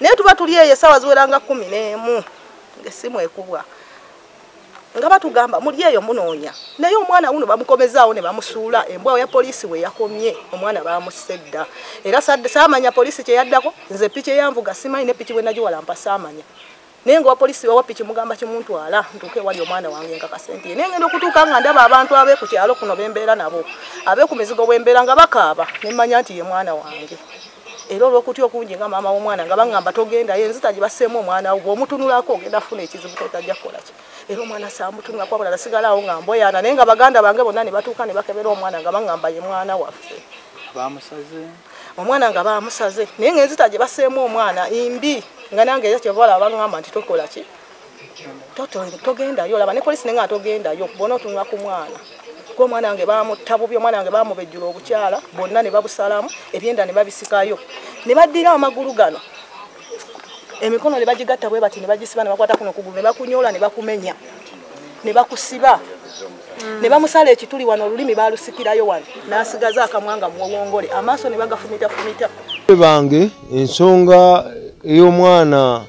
naye tuba tuli eyo essaawa ziweranga 11 ng'essimu ekubwa nga batugamba muli eyo munoonya naye omwana wuno bamukomezaawo ne bamusuula embwa ya poliisi we yakomye omwana bamusedda era saamanya poliisi kye yaddako nze piki eyanvuga simanyi ne piki bwe nagiwalampa saamanya naye nga wapoliisi wawa piki mugamba kimuntwala ntuuke wali omwana wange nga kasente naye ngenda okutuuka nga ndaba abantu abe ku kyalo kuno bembeera nabo abe ku mizigo bwembeera nga bakaaba ne mmanya nti ye mwana wange era olw'okutya okungi nga maama w'omwana nga baŋŋamba togendayo enzita gye basseemu omwana wo bw'omutunulako ogenda funa ekizibu totajja kukola ki era omwana saamutunulako wabula nasigalawo nga mboyaana naye nga baganda bange bonna ne batuuka ne bakebera omwana nga baŋŋamba ye mwana waffe omwana nga baamusaze naye ng'enzita gye basseemu omwana imbi nga nange era kyevala baŋŋamba nti tokola ki togendayo olaba ne poliisi ne nga togendayo bona otunula ku mwana omwana wange bamutta bubi omwana wange bamubejjula obukyala bonna ne babusalamu ebyenda ne babisikayo ne baddira amagulu gano emikono ne bagigatta bwe bati ne bagisiba ne bakwata kuno kugulu ne bakunyoola ne bakumenya ne bakusiba ne bamusala ekituli wano olulimi balusikirayo wano n'asigaza akamwanga muwongole amaaso ne bagafumita bange ensonga ey'omwana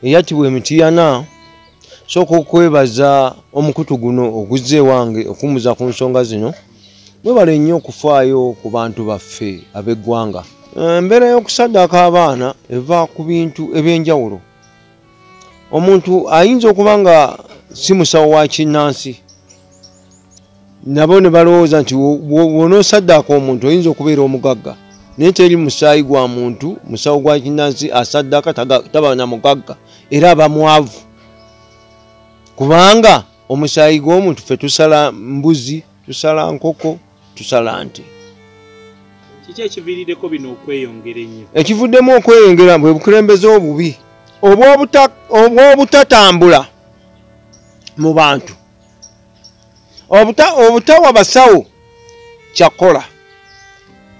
eyatibwa Emitiyana soko okwebaza omukutu guno oguzze wange okumuza ku nsonga zino mwebale nnyo okufaayo ku bantu baffe ab'eggwanga embeera y'okusaddaaka abaana eva ku bintu eby'enjawulo omuntu ayinza okuba nga si musawo wa kinnansi nabo ne balowooza nti bw'onoosaddaaka omuntu oyinza okubeera omugagga naye teri musaayi gwa muntu musawo gwa kinnansi asaddaaka taba na mugagga era aba mwavu kubanga omusaayi gw'omuntu ffe tusala mbuzi tusala nkoko tusala nte kiki ekiviiriddeko bino okweyongera ennyo ekivuddemu okweyongera bwe bukulembeze obubi obwobutatambula mu bantu obutawa basawo kyakola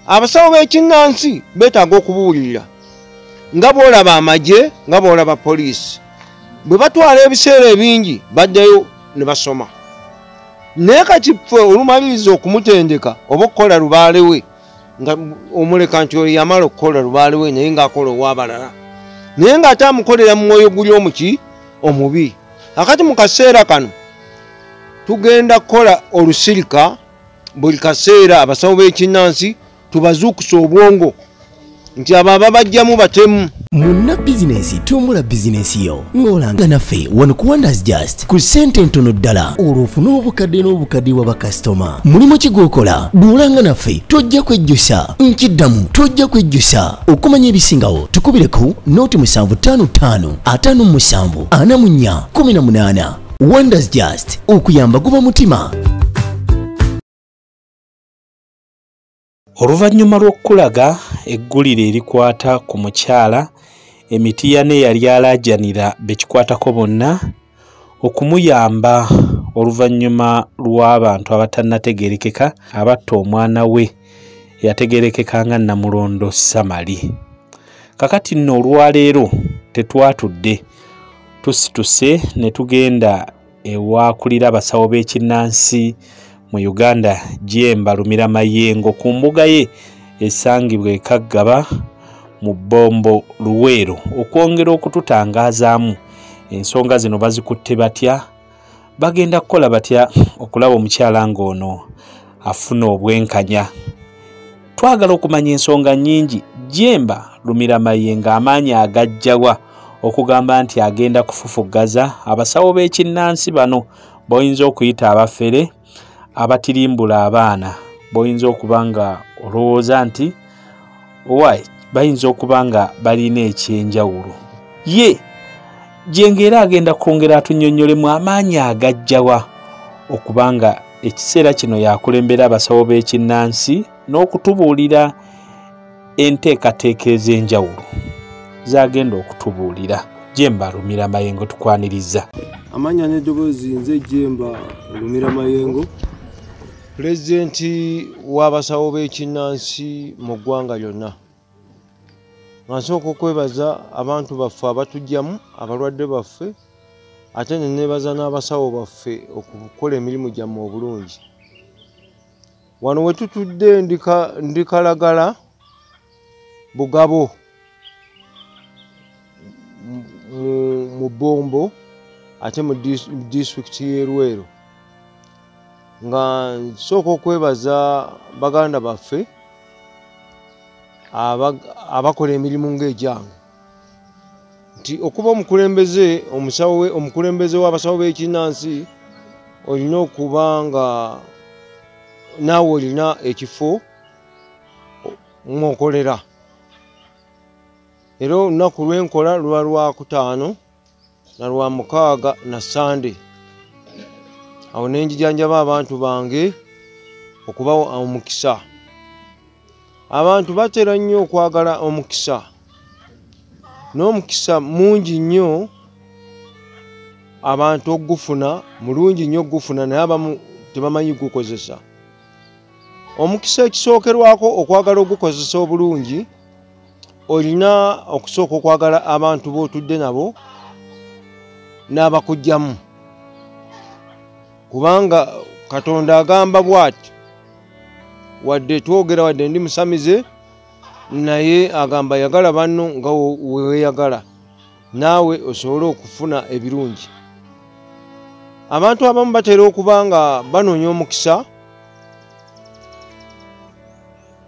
abasawo b'ekinnansi beetaaga okubuulirira nga bw'olaba amagye nga bw'olaba poliisi bwe batwala ebiseera ebingi baddeyo ne basoma naye kati ffe olumaliriza okumutendeka oba okukola lubaale we nga omuleka nti oyo yamala okukola lubaale we naye ng'akola ow'abalala naye ng'ate amukolera mu mwoyo guli omuki omubi akati mu kaseera kano tugenda kukola olusirika buli kaseera abasawo b'ekinnansi tubazuukusa obwongo nti abo ababajjamu batemu Muna bizinesi tumbula bizinesi yo ng'olanga naffe wano ku Wonders Just ku ssente ntono ddala olw'ofuna n'obukadde wa bakasitoma mulimu kigwokola duulanga naffe tojja kwejjusa nkiddamu tojja kwejjusa okumanya ebisingawo tukubireko nooti 755 57 44 18 Wonders Just okuyamba guba mutima. Oluvannyuma lw'okulaga eggulire erikwata ku mukyala Emitiyana yali alaajanira bekikwatako bonna okumuyamba oluvannyuma lw'abantu abatannategeerekeka abatta omwana we yategeerekeka nga Namulondo Samali. Kakati nno olwaleero tetwatudde tusituse ne tugenda ewakulira abasawo b'ekinnansi mu Uganda Jemba Lumira Mayengo ku mbuga ye esangibwa Kaggaba mu Bombo Luweero okwongera okututangazaamu ensonga zino bazikutte batya bagenda kukola batya okulaba omukyala ng'ono afuna obwenkanya. Twagala okumanya ensonga nnyingi. Jemba Lumira Mayengo amaanyi agajjawa okugamba nti agenda kufufugaza abasawo b'ekinnansi bano boyinza okuyita abafere abatirimbula abaana boyinza okuba nga olowooza nti owaayi bayinza okuba nga balina ekyenjawulo. Ye Jengera agenda kwongera atunnyonnyolemu amaanyi agajjawa okuba nga ekiseera kino yakulembera abasawo b'ekinnansi n'okutubuulira enteekateeka ez'enjawulo zagenda okutubuulira. Jemba Lumira Mayengo tukwaniriza. Amanya n'eddoboozi nze Jemba Lumira Mayengo, pulezidenti w'abasawo b'ekinnansi mu ggwanga lyonna. Nsooka okwebaza abantu baffe abatujjamu, abalwadde baffe, ate ne neebaza n'abasawo baffe okukola emirimu gyammwe obulungi. Wano we tutudde ndi Kalagala Bugabo. mu Bombo ate mu district y'e Luweero nga nsooka okwebaza baganda baffe abakola emirimu ng'egyange nti okuba omukulembeze w'abasawo b'ekinnansi olina okuba nga naawe olina ekifo ng'okolera era olunaku lwenkola luba Lwakutaano na Lwamukaaga na Sande. Awo ne njijanjaba abantu bange okubawa omukisa. Abantu batera nnyo okwagala omukisa. N'omukisa mungi nnyo abantu ogufuna, mulungi nnyo ogufuna naye abamu tebamanyi gukozesa. Omukisa ekisookerwako okwagala ogukozesa obulungi olina okusooka okwagala abantu b'otudde nabo n'abakujjamu. Kubanga Katonda agamba bw'ati, wadde twogera wadde ndi musamize, naye agamba yagala banno nga weeyagala, naawe osobole okufuna ebirungi. Abantu abamu batera okuba nga banoonya omukisa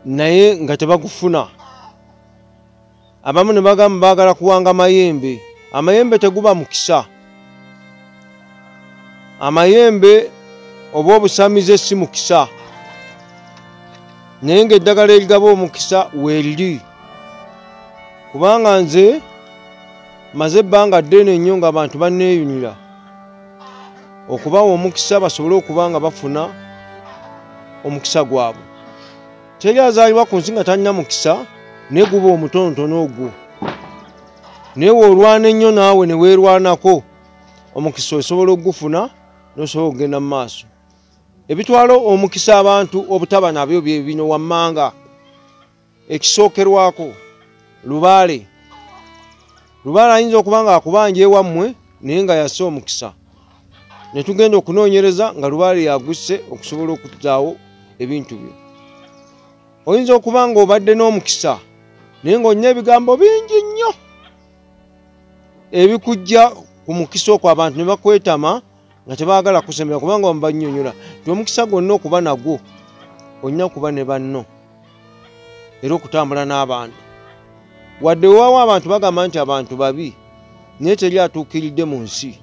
naye nga tebagufuna. Abamu ne bagamba baagala kuwanga mayembe. Amayembe teguba mukisa. Amayembe oba obusamize si mukisa. Naye ng'eddagala erigaba omukisa weeriri. Kubanga nze maze ebbanga ddene nnyo ng'abantu banneeyunira okubawa omukisa basobole okuba nga bafuna omukisa gwabwe. Teri azaalibwa ku nsi nga talina mukisa naye guba omutonotono ogwo. Naye olwana ennyo naawe ne weerwanako omukisa osobola okugufuna n'osobola okugenda mu maaso. Ebitwala omukisa abantu obutaba nabyo bye bino wammanga. Ekisookerwako Lubaale. Lubaale ayinza okuba nga akubanja ewammwe naye nga yasse omukisa. Ne tugenda okunoonyereza nga Lubaale yagusse okusobola okutaawo ebintu byo. Oyinza okuba nga obadde n'omukisa naye ng'olina ebigambo bingi nnyo ebikujja ku mukisa okwo abantu ne bakwetama nga tebaagala kusemera kubanga bamubannyonnyola nti omukisa gwonna okuba nagwo olina okuba ne banno era okutambula n'abantu. Wadde weewawo abantu bagamba nti abantu babi naye teri atuukiridde mu nsi.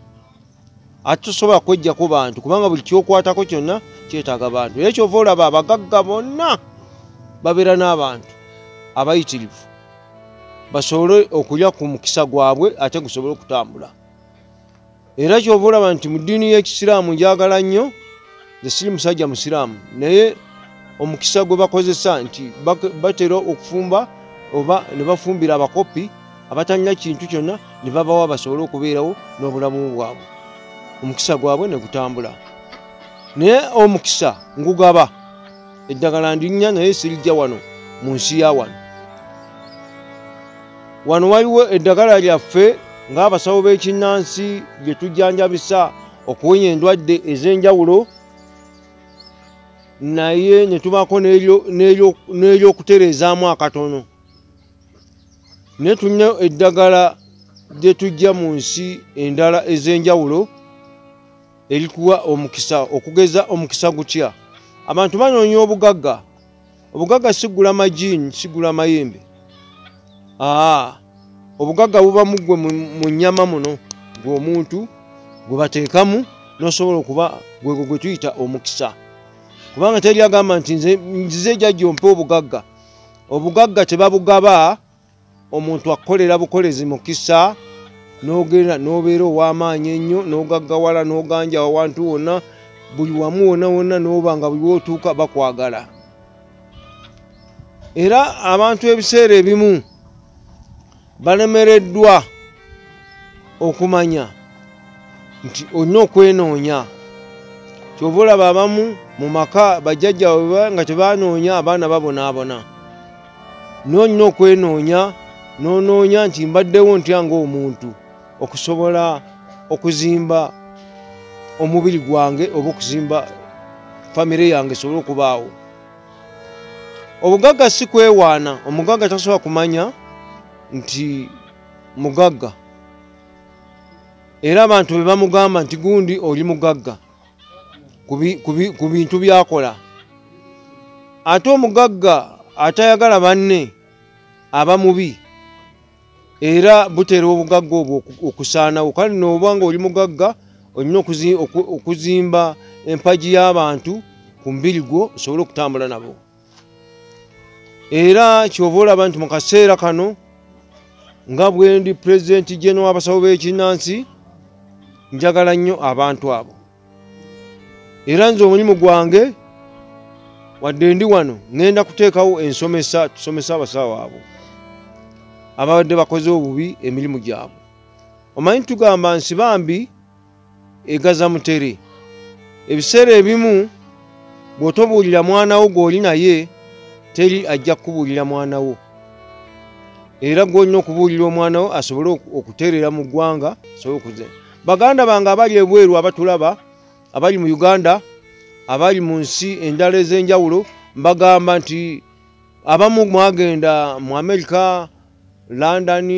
Ate tosobola kweggyako bantu kubanga buli kyokwatako kyonna kyetaaga bantu. Era kyova olaba abagagga bonna babeera n'abantu abayitirivu basobole okulya ku mukisa gwabwe ate gusobole okutambula. Era kyova olaba nti mu ddiini y'Ekisiraamu njagala nnyo, nze siri musajja musiraamu, naye omukisa gwe bakozesa nti batera okufumba oba ne bafumbira abakopi abatalina kintu kyonna ne babawa basobole okubeerawo n'obulamu bwabwe. Omukisa gwabwe ne gutambula. Naye omukisa ngugaba. Eddagala ndinnya naye sirijja wano mu nsi ya wano. Wano waliwo eddagala lyaffe ng'abasawo b'ekinnansi lye tujjanjabisa okuwonya endwadde ez'enjawulo, naye ne tubaako n'eryokutereezaamu akatono. Naye tulina eddagala lye tujja mu nsi endala ez'enjawulo erikuwa omukisa, okugeza omukisa gutya. Abantu banoonya obugagga. Obugagga sigula majiini, sigula mayembe. Obugagga buba muggwe mu nnyama muno gw'omuntu gwe bateekamu n'osobola okuba gwe tuyita omukisa. Kubanga teri agamba nti nzize jjajja ompe obugagga. Obugagga tebabugaba omuntu akolera bukolezi mukisa n'ogenda n'obeera ow'amaanyi ennyo n'ogaggawala n'oganja awantu wonna buli wamu wonna wonna n'oba nga buli wootuuka bakwagala. Era abantu ebiseera ebimu balemereddwa okumanya nti olina okwenoonya. Kyova olaba abamu mu maka bajjajja bwe nga tebanoonya abaana babonaabona. N'olina okwenoonya n'onoonya nti mbaddewo ntya ng'omuntu okusobola okuzimba omubiri gwange oba okuzimba famire yange esobole okubaawo. Obugagga si kwewaana. Omugagga tasobola kumanya nti mugagga. era abantu be bamugamba nti gundi oli mugagga ku bintu byakola. Ate omugagga atayagala banne aba mubi era butera obugagga obwo okusaanawo. Kale n'obanga oli mugagga olina okuzimba empagi y'abantu ku mubiri gwo osobole okutambula nabo. Era kyova olaba nti mu kaseera kano nga bwe ndi pulezidenti jeno w'abasawo b'ekinnansi njagala nnyo abantu abo. Era nze omulimu gwange wadde ndi wano ngenda kuteekawo ensomesa tusomesa abasawo abo ababadde bakoze obubi emirimu gyabwe. Omanyi tugamba nsibambi egaza mutere. Ebiseera ebimu bw'otobuulira mwana wo gw'oli naye teri ajja kukubuulira mwana wo. Era gw'olina okubuulira omwana wo asobole okuteerera mu ggwanga asobole okuze. Baganda bange abali ebweru abatulaba abali mu Uganda abali mu nsi endala ez'enjawulo mbagamba nti abamu mwagenda mu America, London,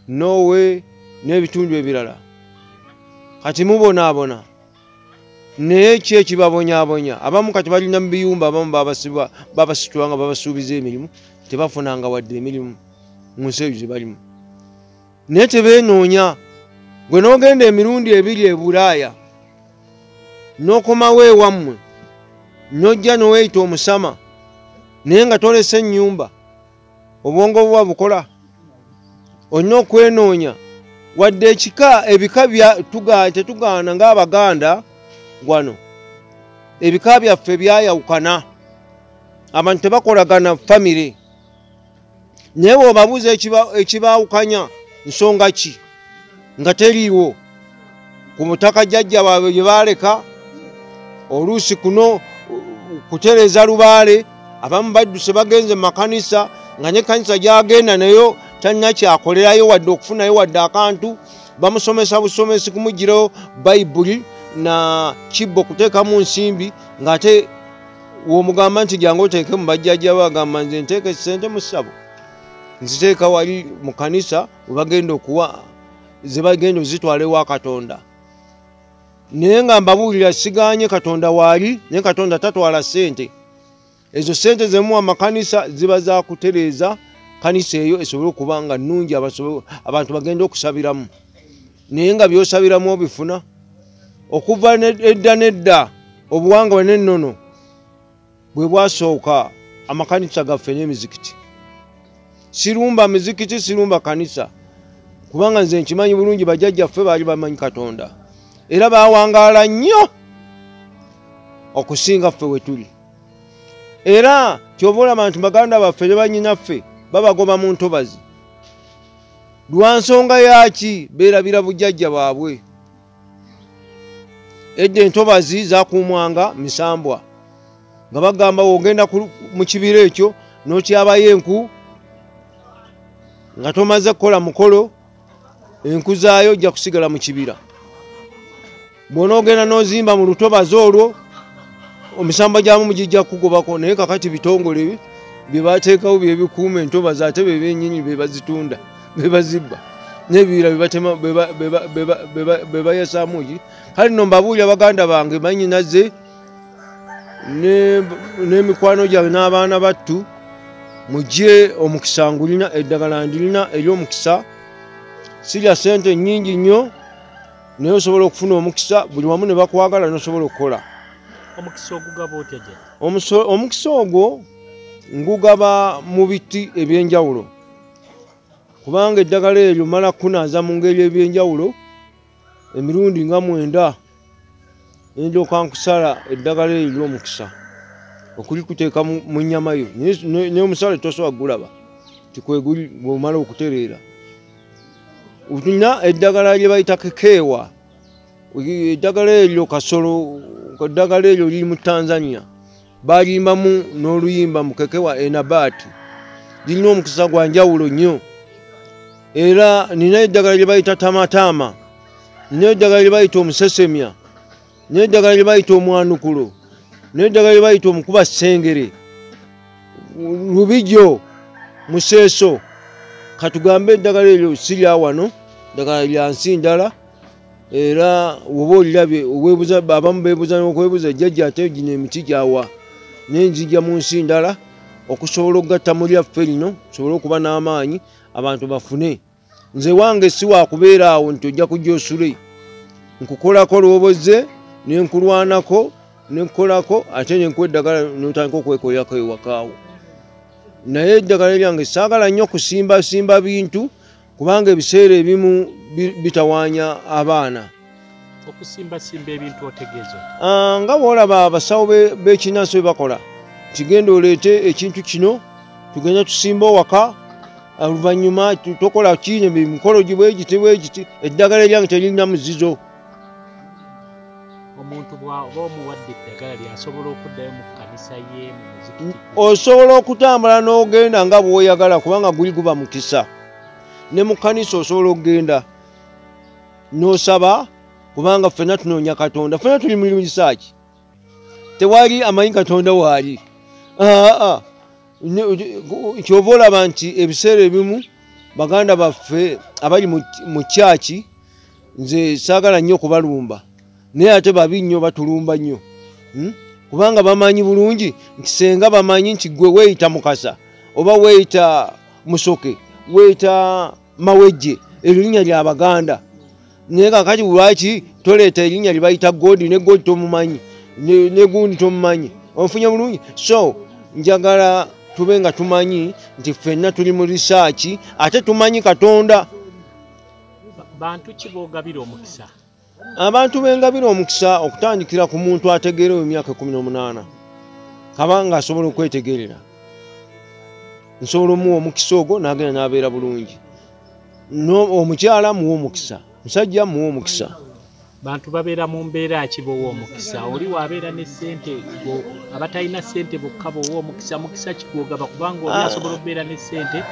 Norway n'ebitundu ebirala. Kati mubonaabona naye ki ekibabonyaabonya? Abamu kati balina mu biyumba, abamu babasitula nga babasuubiza emirimu tebafunanga wadde emirimu mu nsi ezo ze balimu. Naye tebeenoonya. Gwe n'ogenda emirundi ebiri e Bulaaya n'okomawo ewammwe n'ojja n'oweeyita omusama naye nga tolese ennyumba, obwongo buba bukola. Olina okwenoonya wadde ebika tetugaana ng'Abaganda wano. Ebika byaffe byayawukana, abantu tebakolagana famire. Naye bw'obabuuza ekibaawukanya nsonga ki nga teriiwo ku mutaka jjajja baabwe gye baaleka oluusi kuno kutereeza lubaale. Abamu badduse bagenze mu makanisa nga n'ekkanisa gy'agenda nayo talina kyakolerayo wadde okufunayo wadde akantu. Bamusomesa busomesi kumugirayo bayibuli na kibbo kuteekamu nsimbi ng'ate w'omugamba nti jangu oteeke mu bajjajja bagamba nze nteeke ssente mu ssabo nziteeka wali mu kanisa we bagenda okuwa ze bagenda ozitwala ewa Katonda. Naye nga mbabuulira sigaanye Katonda waali, naye Katonda tatwala ssente. Ezo ssente ze muwa makanisa ziba za kutereeza kanisa eyo esobole okuba nga nnungi abantu bagenda okusabiramu. Naye nga by'osabiramu obifuna. Okuva edda n'edda obuwangwa n'ennono bwe bwasooka amakanisa gaffe n'emizikiti. Sirumba mizikiti, sirumba kanisa, kubanga nze nkimanyi bulungi bajjajjaffe baali bamanyi Katonda era baawangaala nnyo okusinga ffe we tuli. Era kyova olaba nti baganda baffe ne bannyinaffe babagoba mu ntobazi. Lwa nsonga yaaki? Beerabira bujjajja bwabwe. Edda entobazi zaakuumwanga misambwa nga bagamba wogenda mu kibira ekyo n'okyabayo enku nga tomaze kukola mukolo, enku zaayo ojja kusigala mu kibira. Bw'onoogenda n'ozimba mu lutobazi olwo omisamba gyamu mugijja kukugobako. Naye kakati bitongole bye bateekawo bye bikuuma entobazi ate be bennyini be bazitunda be bazibba n'ebibira be bayasaamu ki. Kale nno mbabuulira baganda bange bannyinaze n'emikwano gyange n'abaana battu, mujje omukisa ngulina, eddagala ndilina ery'omukisa. Sirya ssente nnyingi nnyo naye osobola okufuna omukisa, buli wamu ne bakwagala n'osobola okukola. Omukisa ogugaba otya gye? Omukisa ogwo ngugaba mu biti eby'enjawulo, kubanga eddagala eryo mala kunaaza mu ngeri eby'enjawulo emirundi nga 9 ndyoka nkusala eddagala eryo ly'omukisa okulikuteeka mu nnyama yo. Naye omusale tosobola gulaba tikweguli bw'omala okutereera. Tulina eddagala lye bayita kekeewa. Eddagala eryo kasolo, eddagala eryo liri mu Tanzania. Balimbamu n'oluyimba mu kekeewa enabaati. Lirina omukisa gwa njawulo nnyo. Era nina eddagala lye bayita tamatama, nina eddagala lye bayita omusesemya, nina eddagala lye bayita omwanukulo, nina eddagala lye bayita omukuba ssengere, lubijo, museeso. Katugambe eddagala eryo sirya wano, eddagala lya nsi ndala. era woba olirabye oweebuza abamu beebuza n'okwebuza jjajja ate gino emiti gyawa naye nzija mu nsi ndala okusobola okugatta mu lyaffe lino tusobole okuba n'amaanyi abantu bafune. Nze wange si wakubeera awo nti ojja kujja osule nkukolako lwoboze nenkulwanako nenkolako ate nenkuwa eddagala notandika okwekolako ewakaawo. Naye eddagala lyange saagala nnyo kusimbasimba bintu kubanga ebiseera ebimu bitawaanya abaana. Okusimbasimba ebintu otegeeza nga bw'olaba abasawo b'ekinnansi bwe bakola kigenda oleete ekintu kino tugenda tusimba owaka oluvannyuma tokola kine emikolo gibwegiti eddagala lyange teririna muzizo. Omuntu bw'oba omuwadde eddagala lyasobola okuddayo mu kkanisa ye mu muzikiti osobola okutambula n'ogenda nga bw'oyagala kubanga guli guba mukisa. Ne mu kkanisa osobola okugenda n'osaba kubanga ffenna tunoonya Katonda, ffenna tuli mu risaaki tewali amanyi Katonda waali. Kyova olaba nti ebiseera ebimu baganda baffe abali mu kyaki nze saagala nnyo kubalumba naye ate babi nnyo batulumba nnyo kubanga bamanyi bulungi nti senga bamanyi nti gwe weeyita Mukasa oba weeyita Musoke weeyita Mawejje eryo linnya lya Baganda naye kakati lwaki toleeta erinnya libayita Godi ne Godi tomumanyi ne gundi tomumanyi onfunye bulungi. So njagala tube nga tumanyi nti ffenna tuli mu risaaki ate tumanyi Katonda. Bantu ki boogabira omukisa? Abantu bengabira omukisa okutandikira ku muntu ategeera emyaka 18 kabanga asobola okwetegerera nsobola omuwa omukisa ogwo n'agenda n'abeera bulungi. Omukyala muwa omukisa, musajja muwa omukisa. Bantu babeera mu mbeera ki bowa omukisa? Oli wabeera ne ssente abatalina ssente bokka bowa omukisa. Mukisa kigwogaba kubanga oli asobola okubeera ne ssente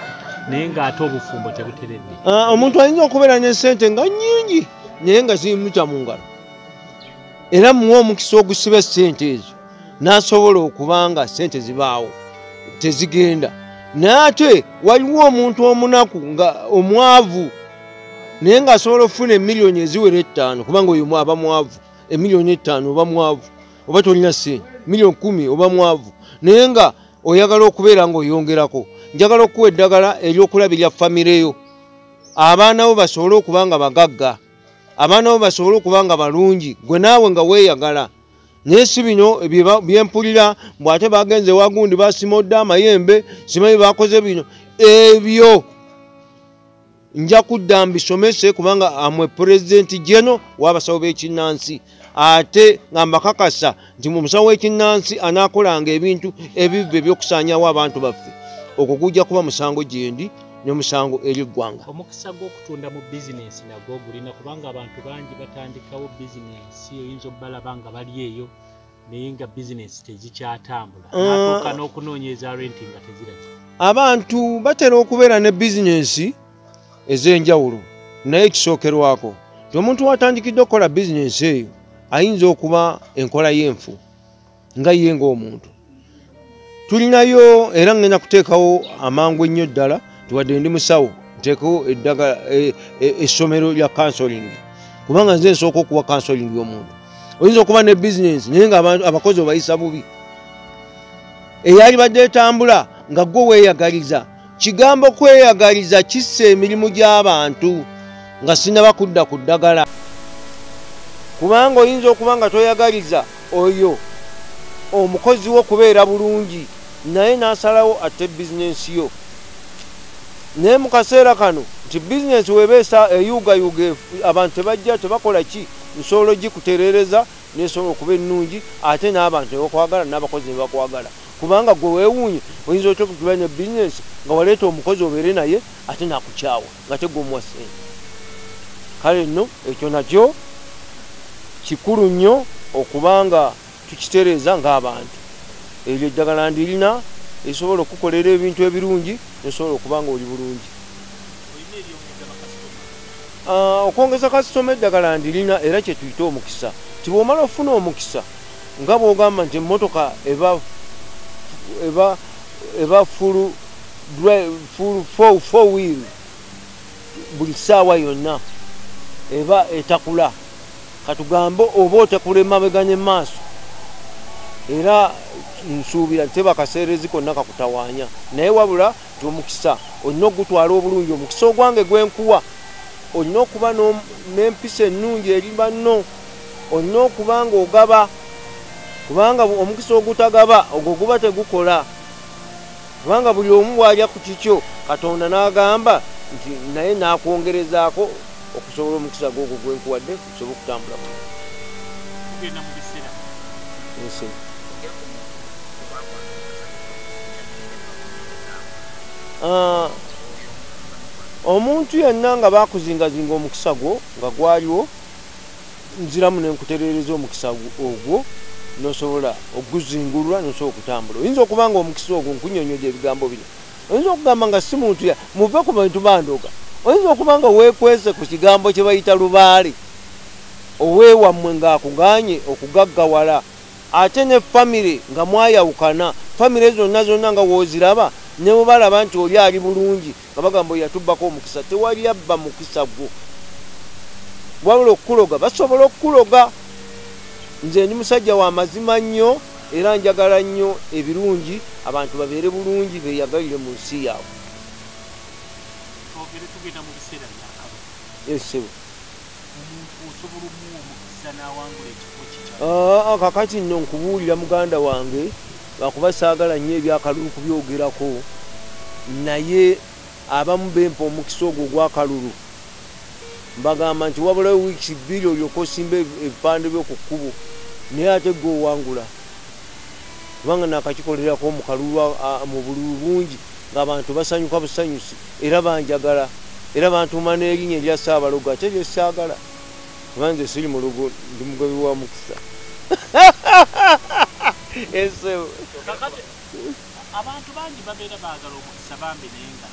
naye ng'ate obufumbo tebuteredde. Omuntu ayinza okubeera ne ssente nga nnyingi naye nga zimuta mu ngalo era muwa omukisa ogusiba ssente ezo n'asobola okubanga ssente zibaawo tezigenda. Naye ate waliwo omuntu omunaku nga omwavu naye ng'asobola okufuna emiliyoni eziwera 5 kubanga oyo aba mwavu. Emiliyoni 5 oba mwavu oba tolina ssente, miliyoni 10 oba mwavu naye nga oyagala okubeera ng'oyongerako. Njagala okuwa eddagala ery'okulabirira famire yo, abaana bo basobole okuba nga bagagga, abaana bo basobole okuba nga balungi, gwe naawe nga weeyagala. Naye si bino byempulira bw'ate bagenze wagundi basimodde amayembe simanyi bakoze bino ebyo. Nja kudda mbisomese kubanga amwe President General w'abasawo b'ekinnansi ate nga mbakakasa nti omusawo w'ekinnansi anaakolanga ebintu ebivve by'okusaanyawo abantu baffe okwo gujja kuba musango gyendi n'omusango eri eggwanga. Omukisa gw'okutunda mu bizinensi nagwo gulina kubanga abantu bangi batandikawo bizinensi oyinza obbalaba nga bali eyo naye nga bizinensi tezikyatambula n'atuuka n'okunoonyeza renti nga teziraki. Abantu batera okubeera ne bizinensi ez'enjawulo naye ekisookerwako nti omuntu watandikidde okukola bizinensi eyo ayinza okuba enkola y'enfu nga ye ng'omuntu. Tulinayo era ngenda kuteekawo amangu ennyo ddala tuwadde ndi musawo nteekawo eddagala essomero lya counseling kubanga nze nsooka okuwa counseling y'omuntu. Oyinza okuba ne bizinensi naye nga abakozi obayisa bubi eyali badde etambula nga gwe weeyagaliza. Kigambo kweyagaliza kissa emirimu gy'abantu nga sinaba kudda ku ddagala kubanga oyinza okuba nga toyagaliza oyo omukozi wo kubeera bulungi naye n'asalawo ate bizinensi yo. Naye mu kaseera kano nti bizinensi webeesa eyuugayuuga abantu tebajja tebakola ki nsobola ogikutereereza nesobola okuba ennungi ate n'abantu nebakwagala n'abakozi ne bakwagala kubanga gwe weewuunye oyinza otya okuba ne bizinensi nga waleeta omukozi obeere naye ate n'akukyawa nga tegwomuwa ssente. Kale nno ekyo nakyo kikulu nnyo okubanga tukitereeza ng'abantu. Eryo eddagala ndirina esobola okukolera ebintu ebirungi nesobola okuba nga oli bulungi. Okwongeza kasitoma eddagala ndirina era kye tuyita omukisa. Ti bw'omala ofuna omukisa nga bw'ogamba nti emmotoka eba full four wheel buli ssaawa yonna eba etakula katugambo oba otekulema beganye maaso era nsuubira teba kaseerezi konna kakutawaanya naye wabula nti omukisa olina okugutwala obulungi omukisa ogwange gwenkuwa olina okuba n'empisa ennungi eri banno olina okuba nga ogaba kubanga omukisa ogutagaba ogwo guba tegukola kubanga buli omu bw'alya ku kikyo Katonda n'agamba nti naye n'akwongerezaako okusobola omukisa gwogwo gwenkuwadde okusobola okutambula mu tugenda mu biseera omuntu yenna nga bakuzingazinga omukisa gwo nga gwaliwo nziramu nenkutereereza omukisa ogwo nosobola okuzingulwa nosobola okutambula oyinza okuba nga omukisa ogwo nkunyonyoja ebigambo bino oyinza okugamba nga si muntu muve ku bantu bandoga oyinza okuba nga weekwese ku kigambo kye bayita lubaale oweewammwe ng'akuganye okugaggawala ate ne famire nga mwayawukana famire zonna nga wooziraba ne bwe balaba nti oli ali bulungi nga bagamba yatubbako omukisa tewali abba mukisa gwo wabula okukuloga basobola okukuloga nze ndi musajja wa mazima nnyo era njagala nnyo ebirungi abantu babeere bulungi beeyagalire mu nsi yaabwe tugenda mu biseera byakaba yesebo omuntu osobola omuwa omukisa n'awangula ekifo kikya kakati nno nkubuulira muganda wange lwakuba saagala nnyo ebyakalulu kubyogerako naye abamu bempa omukisa ogwo ogwakalulu mbagamba nti wabulayo wiiki 2 olyoka osimba ebipande by'oku kkubo naye ate gwe owangula kubanga nakakikolerako mu kalulu mu bululu bungi ng'abantu basanyuka busanyusi era banjagala era bantuuma n'erinnya erya Saabalogo ate lye saagala kuba nze siri mulugo ndi mugabi wa mukisa esebo abantu bangi babeera baagala omukisa bambi naye nga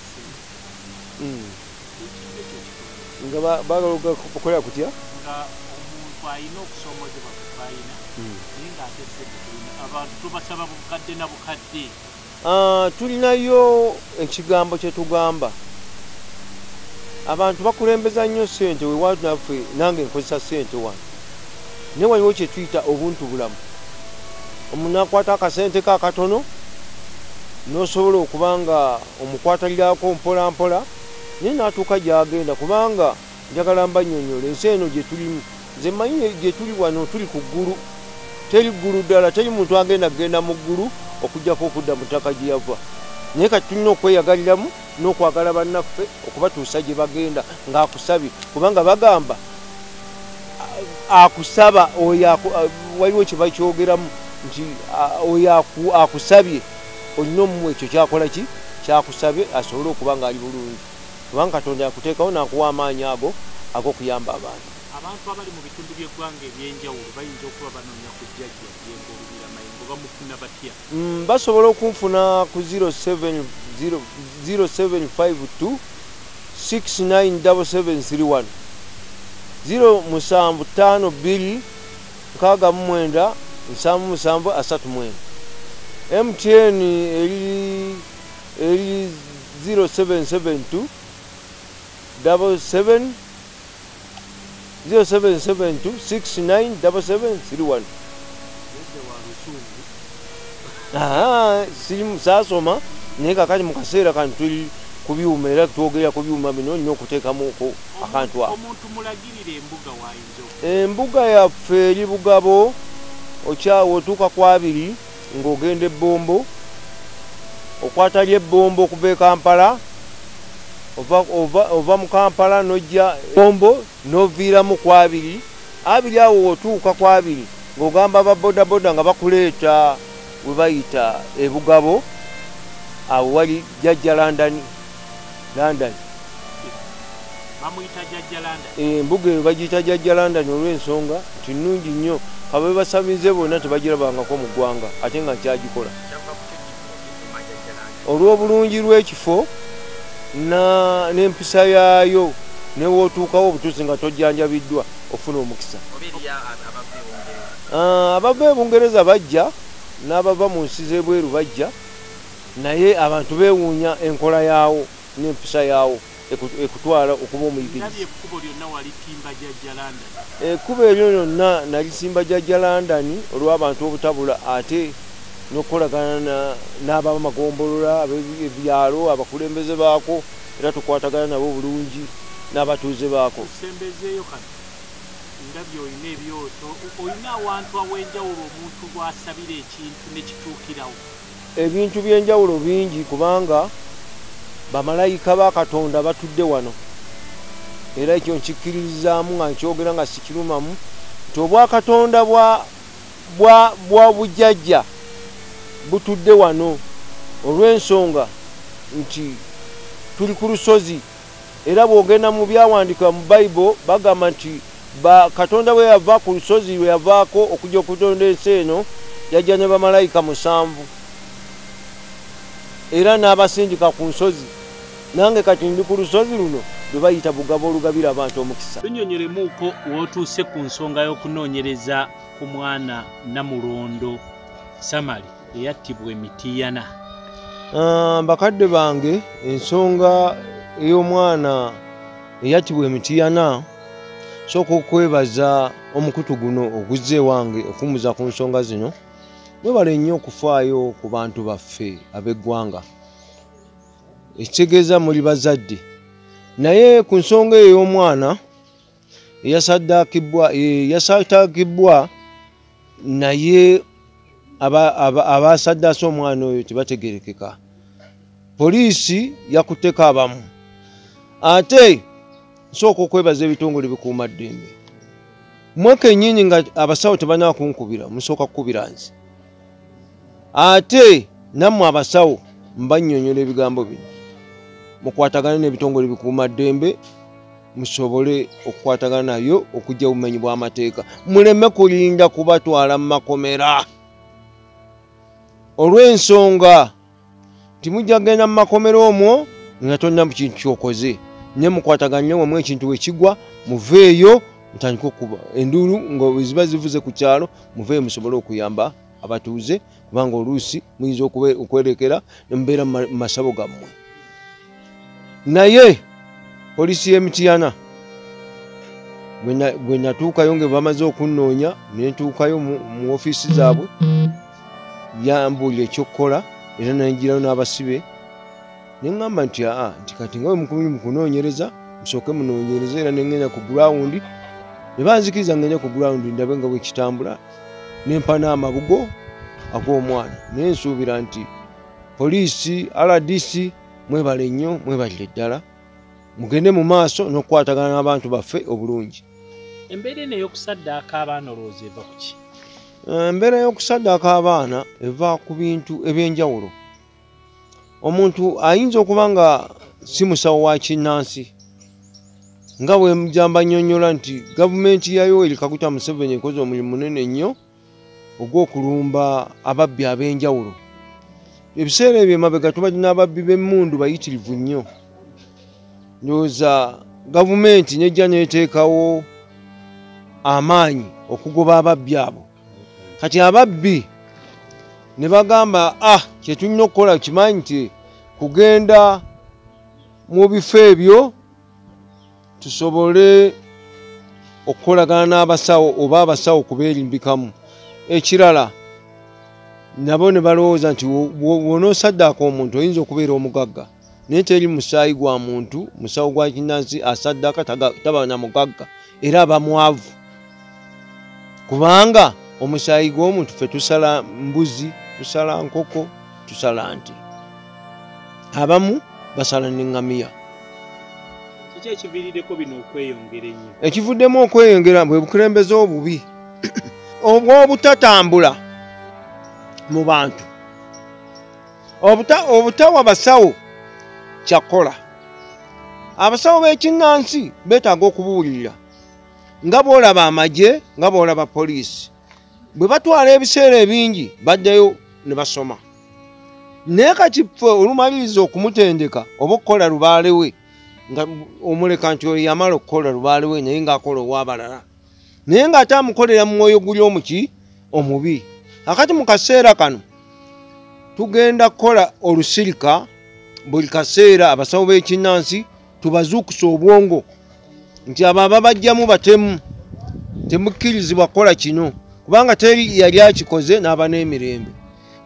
nga baagala okukolera kutya nga omuntu alina okusoomozebwa kubayina naye ng'ate abantu tubasaba bukadde na bukadde tulinayo ekigambo kye tugamba abantu bakulembeza nnyo ssente wewaatu naffe nange nkozesa ssente wano naye waliwo kye tuyita obuntu bulamu omuntu akwata akasente ka katono n'osobola okuba nga omukwatalirako mpolampola naye n'atuuka gy'agenda kubanga njagala mbanyonyola ensi eno gye tulimu nze mmanyi gye tuli wano tuli ku ggulu teri ggulu ddala teri muntu agenda kugenda mu ggulu okugjako okudda mu ttaka gye yava naye kati tulina okweyagaliramu n'okwagala bannaffe okubatuusa gye bagenda ng'akusabye kubanga bagamba akusaba oyo waliwo kye bakyogeramu nti oyo akusabye olina omuwa ekyo kyakola ki kyakusabye asobole okuba nga ali bulungi kubanga Katonda yakuteekawo n'akuwa amaanyi ago ag'okuyamba abantu abali mu bitundu by'eggwanga ebyenjawulo bayinza okuba banoonya ku jjajja Jengo Olubira Mayengo bamufuna batya basobola okunfuna ku 0752 697731 0752 6977 33 MTN eri 0772 697731 sirimu saasoma naye kakati mu kaseera kano tuli ku byuma era twogera ku byuma bino olina okuteekamuko akantu ako omuntu mulagirira embuga waayinza embuga yaffe eri Bugabo okyawo otuuka ku 2 ng'ogenda ebbombo okwatalya ebbombo okuva e Kampala ova mu Kampala n'ojja ebbombo n'oviiramu ku 2 awo otuuka ku 2 ng'ogamba ababodaboda nga bakuleeta we bayita e Bugabo awo wali jjajja London bamuyita jjajja London embuga eyo bagiyita jjajja London olw'ensonga nti nnungi nnyo kabe basamize bonna tebagirabangako mu ggwanga ate nga nkyagikola olw'obulungi lw'ekifo n'empisa yaayo newootuukawo obutuusi nga tojjanjabiddwa ofuna omukisa abava e Bungereza bajja n'abava mu nsi z'ebweru bajja naye abantu beewuunya enkola yaawo n'empisa yaawo ekutwala okuba omuyigiriza. Ekkubo eryo lyonna nalisimba Jjajja London olw'abantu obutabula ate n'okukolagana n'abamagombolola ebyalo abakulembeze baako era tukwatagana nabo bulungi n'abatuuze baako. Ndabyo oyina ebyoto oyina awantu aw'enjawulo omuntu bw'asabira ekintu ne kituukirawo. Ebintu by'enjawulo bingi kubanga bamalayika ba Katonda batudde wano era ekyo nkikkiririzaamu nga nkyogera nga sikirumamu nti obwakatonda bwa bujjajja butudde wano olw'ensonga nti tuli ku lusozi era bw'ogenda mu byawandiikibwa mu Bayibuli bagamba nti Katonda bwe yava ku lusozi lwe yavaako okujja okutonda ensi eno yajja ne bamalayika 7 era n'abasindika ku nsozi nange kati ndi ku lusozi luno lwe bayita bugabo olugabira abantu omukisa. Tunyonyolemuuko w'otuuse ku nsonga y'okunoonyereza ku mwana Namulondo Samali eyattibwa Emitiyana. Bakadde bange ensonga ey'omwana eyattibwa Emitiyana sooka okwebaza omukutu guno oguzze wange okumuza ku nsonga zino. Mwebale nnyo okufaayo ku bantu baffe ab'eggwanga. Ekitegeeza muli bazadde. Naye ku nsonga ey'omwana eyasaddaakibwa naye abasaddaase omwana oyo tebategerekeka. Poliisi yakutteko abamu. Ate nsooka okwebaza ebitongole bikuumaddembe. Mmwe kennyini nga abasawo tebanaa kunkubira musooka kukubira nze. Ate nammwe abasawo mbannyonnyola ebigambo bino mukwatagana n'ebitongole bikuumaddembe musobole okukwatagana nayo okujja bumenyi bw'amateeka. Muleme kulinda kubatwala mu makomera olw'ensonga timujja kugenda mu makomera omwo nga tonna mu kintu kyokoze. Ne mukwataganye wamwe ekintu wekigwa muveeyo mutandika okuba enduulu nga ziba zivuze ku kyalo muveeyo musobole okuyamba abatuuze kubanga oluusi muyinza okwerekera ne mubeera mu masabo gammwe. Naye poliisi y'Emitiyana bwe natuukayo nga bamaze okunnoonya ne ntuukayo mu ofiisi zaabwe yambuulira ekyokkola era nenjirayo n'abasibe ne ŋŋamba nti nti kati nga bwe mu kunoonyereza musooke munoonyereze era ne ŋŋenda ku gurawundi ne banzikiriza ŋŋende ku gurawundi ndabe nga bwe kitambula ne mpa n'amabugo ag'omwana. Naye nsuubira nti poliisi RDC mwebale nnyo mwebalire ddala mugende mu maaso n'okukwatagana n'abantu baffe obulungi. Embeera eno ey'okusaddaaka abaana olowooza eva ku ki? Embeera y'okusaddaaka abaana eva ku bintu eby'enjawulo. Omuntu ayinza okuba nga si musawo wa kinnansi nga bwe mujamba nnyonnyola nti gavumenti ya Yoweri Kaguta Museveni ekoze omulimu munene nnyo ogw'okulumba ababbi ab'enjawulo. Ebiseera ebyo emabega tubadde n'ababbi b'emmundu bayitirivu nnyo. Ndowooza gavumenti nejja n'eteekawo amaanyi okugoba ababbi abo. Kati ababbi ne bagamba kye tulina okukola kimanyi nti kugenda mu bifo ebyo tusobole okukolagana n'abasawo oba abasawo kubeerimbikamu. Ekirala nabo ne balowooza nti bw'onoosaddaaka omuntu oyinza okubeera omugagga naye teri musaayi gwa muntu musawo gwa kinnansi asaddaaka taba na mugagga era aba mwavu kubanga omusaayi gw'omuntu ffe tusala mbuzi tusala nkoko tusala nte abamu basala n'eŋŋamiya. Kiki ekiviiriddeko bino okweyongera ennyo? Ekivuddemu okweyongera bwe bukulembeze obubi obw'obutatambula mu bantu obutawa basawo kyakola. Abasawo b'ekinnansi beetaaga okubuulirira nga bw'olaba amagye nga bw'olaba poliisi bwe batwala ebiseera ebingi baddayo ne basoma. Naye kati ffe olumaliriza okumutendeka oba okukola lubaale we nga omuleka nti oyo yamala okukola lubaale we naye ng'akola ow'abalala naye ng'ate amukolera mu mwoyo guli omuki omubi. Akati mu kaseera kano tugenda kukola olusirika buli kaseera abasawo b'ekinnansi tubazuukusa obwongo nti abo ababajjamu batemu temukkirizibwa kukola kino kubanga teri yali akikoze n'aba n'emirembe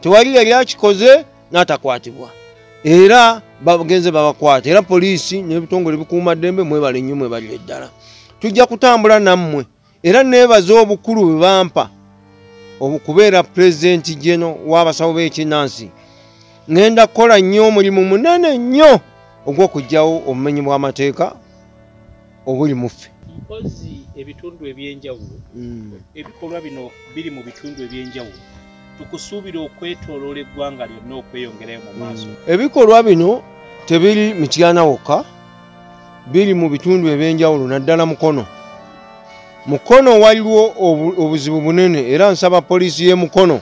tewali yali akikoze n'atakwatibwa era bagenze babakwata era poliisi n'ebitongole bikuuma ddembe mwebale nnyo mwebalire ddala tujja kutambula nammwe era neebaza obukulu bwe bampa okubeera pulezidenti jeno w'abasawo b'ekinnansi ngenda kukola nnyo omulimu munene nnyo ogw'okugyawo obumenyi bw'amateeka obuli mu ffe mpozi ebitundu ebyenjawulo ebikolwa bino biri mu bitundu ebyenjawulo tukusuubira okwetoloola eggwanga lyonna okweyongerayo mu maaso ebikolwa bino tebiri Mityana wokka biri mu bitundu ebyenjawulo naddala mukono waliwo obuzibu bunene era nsaba poliisi y'e Mukono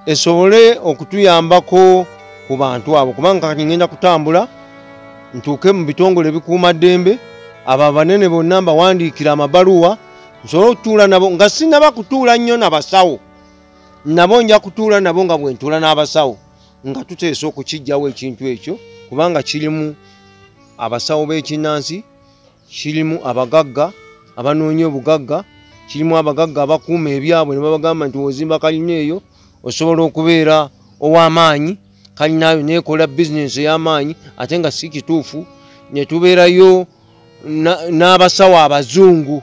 esobole okutuyambako ku bantu abo kubanga kati ngenda kutambula ntuuke mu bitongole bikuuma ddembe abo abanene bonna mbawandiikira amabaluwa nsobole okutuula nabo nga sinaba kutuula nnyo n'abasawo nabo nja kutuula nabo nga bwe ntuula n'abasawo nga tuteesa okukijjawo ekintu ekyo kubanga kirimu abasawo b'ekinnansi kirimu abagagga abanoonya obugagga kirimu abagagga abakuuma ebyabwe ne babagamba nti wozimba kalina eyo osobola okubeera ow'amaanyi kalinayo neekola bizinesi ey'amaanyi ate nga si kituufu ne tubeerayo n'abasawo abazungu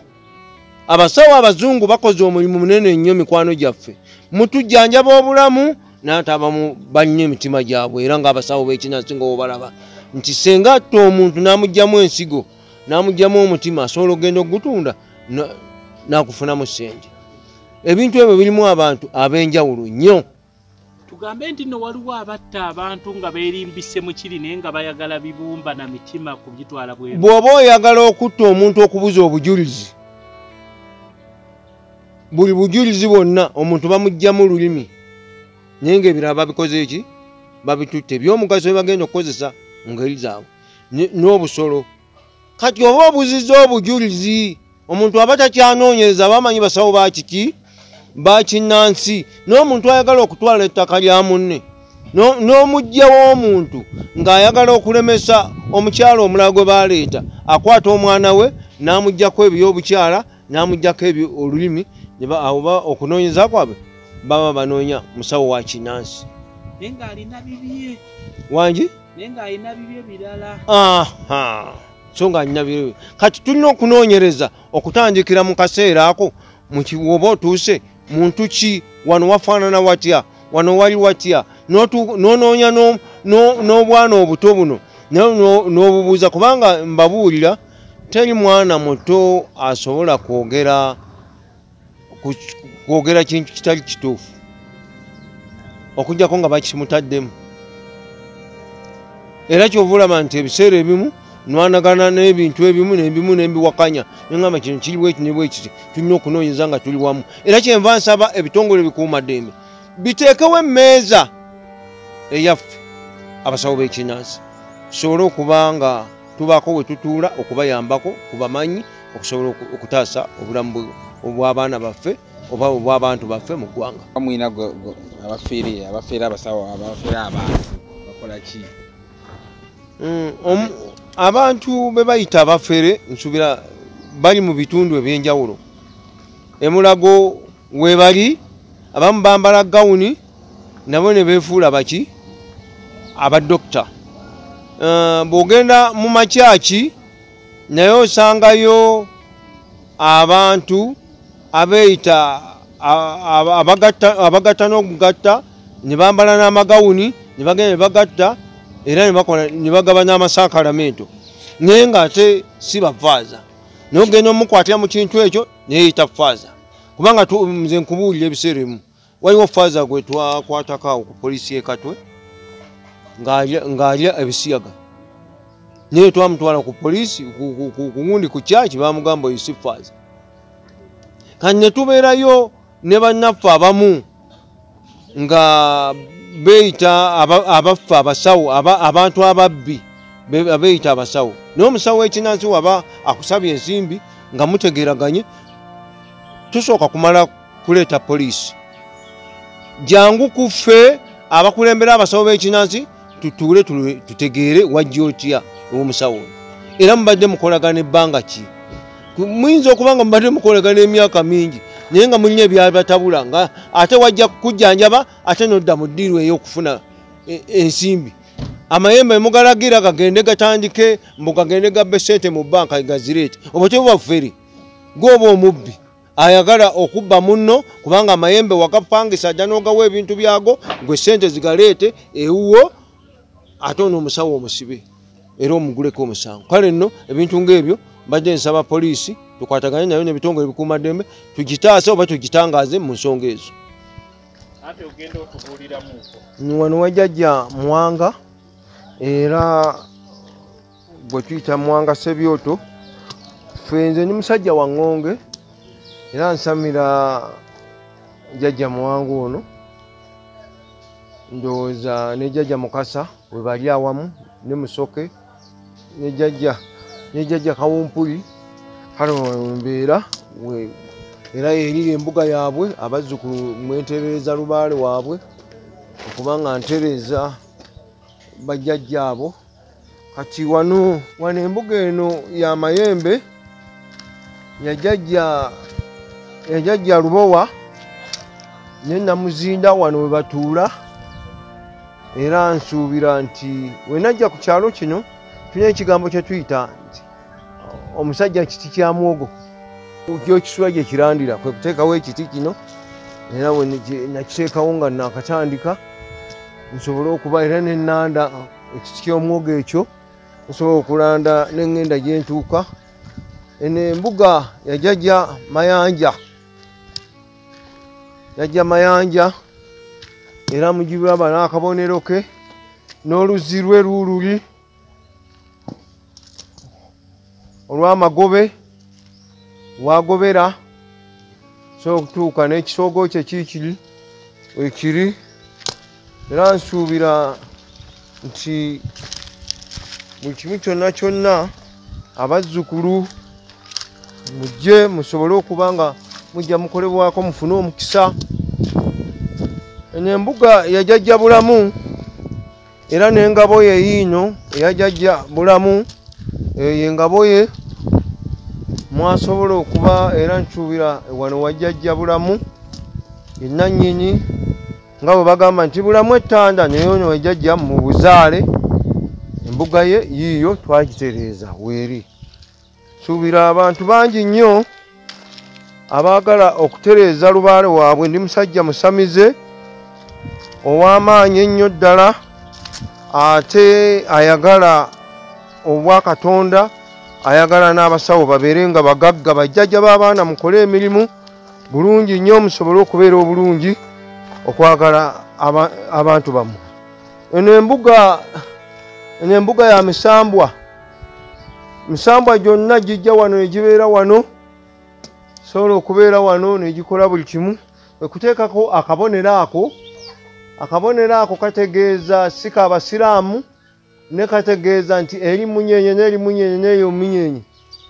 abazungu bakoze omulimu munene nnyo mikwano gyaffe mutujjanjaba obulamu n'ate abamu balina emitima gyabwe era ng'abasawo b'ekinnansi nga obalaba nti senga atta omuntu n'amuggyamu ensigo n'amuggyamu omutima asobola okugenda okugutunda n'akufunamu ssente ebintu ebyo birimu abantu ab'enjawulo nnyo tugambe nti no waliwo abatta abantu nga beerimbise mu kiri naye nga bayagala bibumba na mitima kubitwala bweru bw'oba oyagala okutta omuntu okubuza obujulizi buli bujulizi bwonna omuntu bamuggyamu lulimi naye ng'ebirala babikoze eki babitutte ebyomugaso bye bagenda okukozesa mu ngeri zaabwe n'obusolo kati oba obuziza obujulizi omuntu aba takyanoonyereza bamanyi basawo bakiki bakinnansi n'omuntu ayagala okutwala ettaka lya munne n'omuggyawo omuntu ng'ayagala okulemesa omukyala omulala gwe baleeta akwata omwana we n'amuggyako ebyobukyala n'amuggyako ebyo olulimi oba okunoonyeza kwabwe baba banoonya musawo wa kinnansi naye ng'alina bibye wangi naye ng'alina bibye birala so ng'alina bibye kati tulina okunoonyereza okutandikira mu kaseera ako oba otuuse muntu ki wano wafaanana watya wano wali watya n'onoonya n'obwana obuto buno n'obubuuza kubanga mbabuulira teri mwana muto asobola kwogera kintu kitali kituufu okujjako nga bakimutaddemu era kyova olaba nti ebiseera ebimu nwanagana n'ebintu ebimu nembiwakanya neŋamba kino kiriwo eki nebwe ekiti tulina okunoonyeza nga tuli wamu era kyenva nsaba ebitongole bikuuma ddembe biteekewo emmeeza eyaffe abasawo b'ekinnansi tusobole okuba nga tubaako we tutuula okubayambako kubamanyi okusobola okutaasa obulamu obw'abaana baffe oba obw'abantu baffe mu ggwanga mwina abafiire abasawo abafiire abantu bakola ki abantu be bayita abafere nsubira bali mu bitundu ebyenjawulo emulago we bali abamu bambala gawuni nabo ne beefuula baki abadokita bw'ogenda mu makyaki naye osangayo abantu abeeyita abagatta n'okugatta ne bambala n'amagawuni ne bagenda ne bagatta era ne bagaba n'amasaakalamento naye ng'ate si bafaaza naye ogenda omukwatira mu kintu ekyo neyeyita faaza kubanga nze nkubuulira ebiseera emu waliwo faaza gwe twakwatako ku poliisi y'ekatwe ng'alya ebisiyaga naye twamutwala ku poliisi kugundi ku kyaki bamugamba oyo si faaza kati ne tubeerayo ne bannaffe abamu nga beeyita abaffe abasawo abantu ababbi beeyita abasawo naye omusawo w'ekinnansi waba akusabye ensimbi nga mutegeeraganye tusooka kumala kuleeta poliisi jangu kuffe abakulembera abasawo b'ekinnansi tutuule tutegeere wajja otya ew'omusawo era mubadde mukolagana ebbanga ki muyinza okuba nga mubadde mukolagana emyaka mingi naye nga mulina ebyabatabula nga ate wajja kujjanjaba ate nodda mu ddiiru ey'okufuna ensimbi amayembe mugalagira gagende gatandike mbu gagende gabbe ssente mu banka gazireete oba tebuba feri gwoba omubbi ayagala okubba munno kubanga amayembe wakapangisa ajja n'ogawa ebintu byago gwe ssente zigaleete ewuwo ate ono omusawo omusibe era omuguleko omusango kale nno ebintu ng'ebyo mbadde nsaba poliisi tukwataganye nayo n'ebitongole ebikuumaddembe tugitaase oba tugitangaaze mu nsonga ezo wano wajjajja Mwanga era bwe tuyita Mwanga Sebyoto fenze ni musajja wa Ngonge era nsamira jjajja Mwanga ono ndowooza ne jjajja Mukasa we bali awamu ne Musoke ne jjajja Kawumpuli hano mbeera era eriri embuga yaabwe abazzukulu mwetereeza lubaale waabwe okubanga ntereeza bajjajja abo kati wano embuga eno y'amayembe yajjajja Lubowa ne Namuzinda wano we batuula era nsuubira nti we najja ku kyalo kino tulina ekigambo kye tuyita nti omusajja kiti kya mwogo kyokisula gye kirandira kwe kuteekawo ekiti kino era we nakiteekawo nga nakatandika nsobole okuba era n'ennanda ekiti ky'omwogo ekyo nsobola okulanda n'eŋŋenda gye ntuuka eno embuga yajjajja Mayanja era mugibulaba n'akabonero ke n'oluzzi lwe luululi olw'amagobe wagobera so okutuuka n'ekisoogo kye kiikiri wekiri era nsuubira nti buli kimu kyonna abazzukulu mujje musobole okuba nga mujja mukolebwako mufune omukisa eno embuga yajjajja Bulamu era n'engabo ye yiino eyajjajja Bulamu eyo engabo ye mwasobola okuba era nsuubira wano wajjajja Bulamu ennannyini nga bwe bagamba nti Bulamu ettanda naye ono wajjajja mu buzaale embuga ye yiiyo twagitereeza weeri suubira abantu bangi nnyo abaagala okutereeza lubaale waabwe ndi musajja musamize ow'amaanyi ennyo ddala ate ayagala obwakatonda ayagala n'abasawo babeere nga bagagga bajjajja b'abaana mukole emirimu bulungi nnyo musobole okubeera obulungi okwagala abantu bammwe eno embuga ya misambwa gyonna gijja wano negibeera wano sobola okubeera wano negikola buli kimu ekuteekako akabonero ako kategeeza si kabasiraamu ne kategeeza nti eri munyenye n'eri munyenye n'eyo munyenye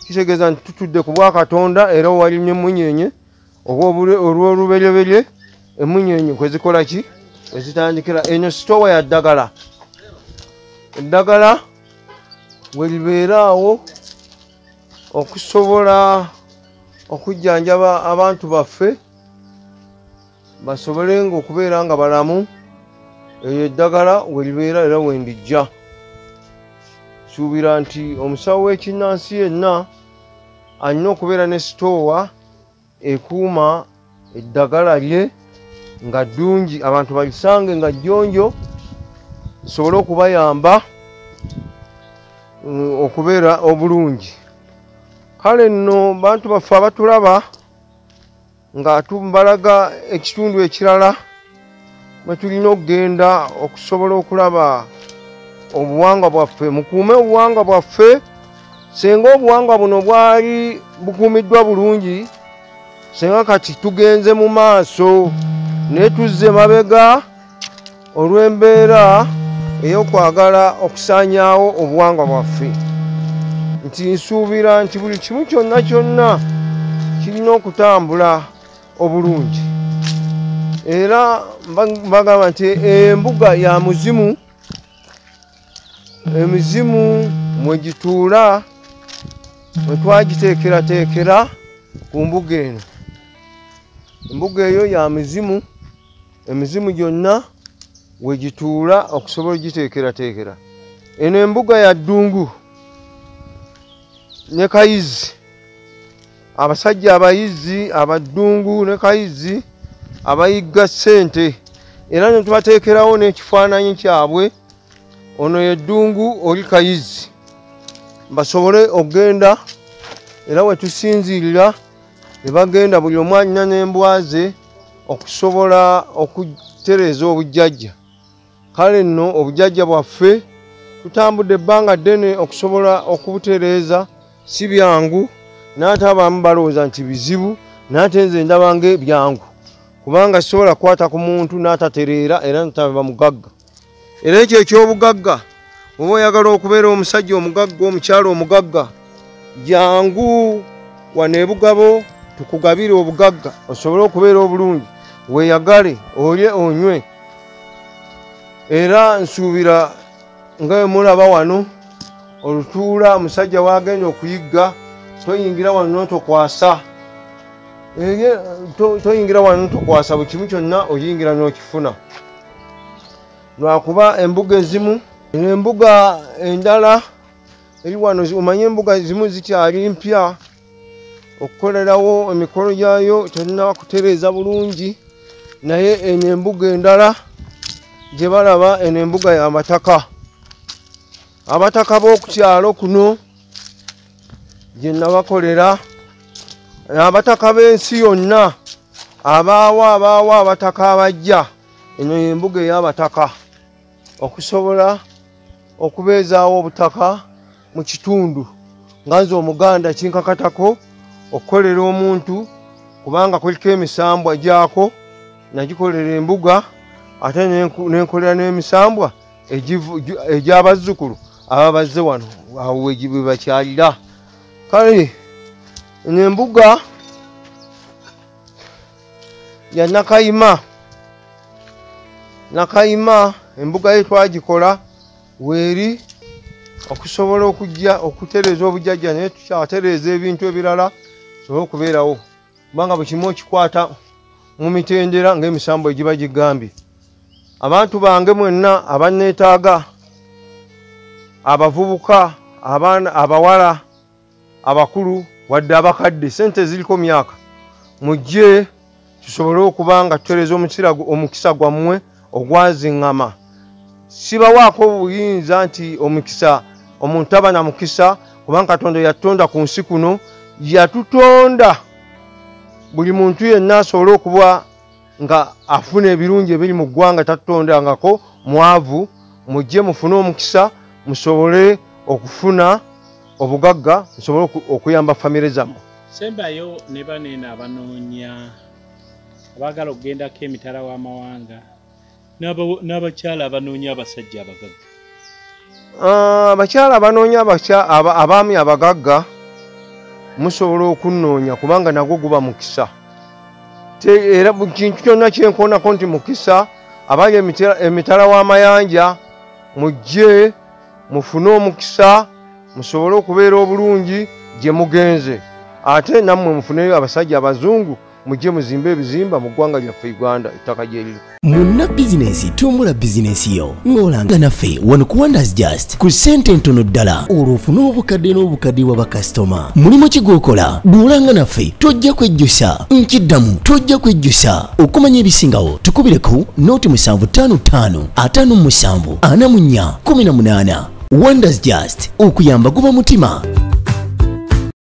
kitegeeza nti tutudde ku bwakatonda era wali ne munyenye olw'olubereberye emunyenye kwezikola ki ezitandikira eno sitowa ya eddagala we libeeraawo okusobola okujjanjaba abantu baffe basobole nga okubeera nga balamu eyo eddagala we libeera era wendijja suubira nti omusawo w'ekinnansi yenna alina okubeera ne sitoowa ekuuma eddagala lye nga ddungi abantu balisange nga jjonjo lisobole okubayamba okubeera obulungi kale nno bantu baffe abatulaba nga tumbalaga ekitundu ekirala mwe tulina okugenda okusobola okulaba obuwangwa bwaffe mukuume obuwangwa bwaffe senga obuwangwa buno bwali bukuumiddwa bulungi senga kati tugenze mu maaso naye tuzze mabega olw'embeera ey'okwagala okusaanyaawo obuwangwa bwaffe nti nsuubira nti buli kimu kyonna kirina okutambula obulungi era bagamba nti embuga ya muzimu emizimu mwe gituula wetwagiteekerateekera ku mbuga eno. Embuga eyo ya mizimu, emizimu gyonna wegituula okusobola ogiteekerateekera. Eno embuga ya Ddungu ne Kayizi, abasajja abayizi Abaddungu ne Kayizi abayigga ssente, era ne tubateekerawo n'ekifaananyi kyabwe. Ono ye Ddungu oli Kayizi, basobole okgenda era we tusinziirira ne bagenda buli omu alina n'embwa ze okusobola okutereeza obujjajja. Kale nno obujjajja bwaffe tutambudde ebbanga ddene okusobola okubutereeza, si byangu, n'ate abamu balowooza nti bizibu, n'ate nze ndabange byangu, kubanga sisobola kukwata ku muntu n'atatereera era n'ataba mugagga. Era ekyo eky'obugagga, oba oyagala okubeera omusajja omugagga, omukyala omugagga, jangu wano e Bugabo tukugabire obugagga osobole okubeera obulungi, weeyagale olye onywe. Era nsuubira nga bwe mulaba wano olutuula omusajja wagenda okuyigga, toyingira wano n'otokwasa. Toyingira wano n'otokwasa, buli kimu kyonna oyingira n'okifuna. Lwakuba embuga ezimu, embuga endala eri wano, omanye embuga zimu zikyali mpya, okukolerawo emikolo gyayo tolina kutereeza bulungi, naye eno embuga endala gye balaba, eno embuga y'amataka. Abataka b'oku kyalo kuno gye nabakolera, abataka b'ensi yonna, abaawo abataka abajja, eno y'embuga ey'abataka, okusobola okubeezaawo obutaka mu kitundu. Nga nze Omuganda kinkakatako okukolera omuntu, kubanga kuliko emisambwa gyako, nagikolera embuga, ate nenkolera n'emisambwa egy'abazzukulu ababazze wano awo we bakyalira. Kale eno embuga ya Nakayima. Nakayima embuga ye twagikola weeri okusobola okujja okutereeza obujjajja, naye tukyatereeza ebintu ebirala sobola okubeerawo, kubanga bwe kimu okikwata mu mitendera ng'emisambo egiba gigambye. Abantu bange mwenna abanneetaaga, abavubuka, abaana, abawala, abakulu wadde abakadde, sente ziriko myaka, mujje tusobole okuba nga tutereeza omukisa gwammwe ogwaziŋŋama. Sibawaako buyinza nti omukisa omuntu aba na mukisa, kubanga Katonda yatonda ku nsi kuno, yatutonda buli muntu yenna asobole okuba nga afuna ebirungi ebiri mu ggwanga, tatutondangako mwavu. Mujje mufune omukisa, musobole okufuna obugagga, musobole okuyamba famire zammwe. Sembayo ne baneena abanoonya abaagala okugendako emitala w'amawanga n'abakyala abanoonya abasajja abagagga. Abakyala abanoonya abaami abagagga musobola okunnoonya, kubanga nagwo guba mukisa. Era buli kintu kyonna kyenkoonako nti mukisa. Abali emitala w'amayanja mujje mufune omukisa, musobole okubeera obulungi gye mugenze. Ate nammwe mufuneyo abasajja abazungu, mujje muzimbe ebizimba mu ggwanga lyaffe Uganda, ettaka gyeriro. Munna bizinesi tumbula bizinesi yo ng'olanga naffe wano ku Wonders Just ku ssente ntono ddala olw'ofuna obukadde n'obukadde bwa bakasitoma. Mulimu ki gw'okola? Duulanga naffe tojja kwejjusa, nkiddamu tojja kwejjusa. Okumanya ebisingawo tukubire ku nooti 755 57 44 18. Wonders Just okuyamba guba mutima.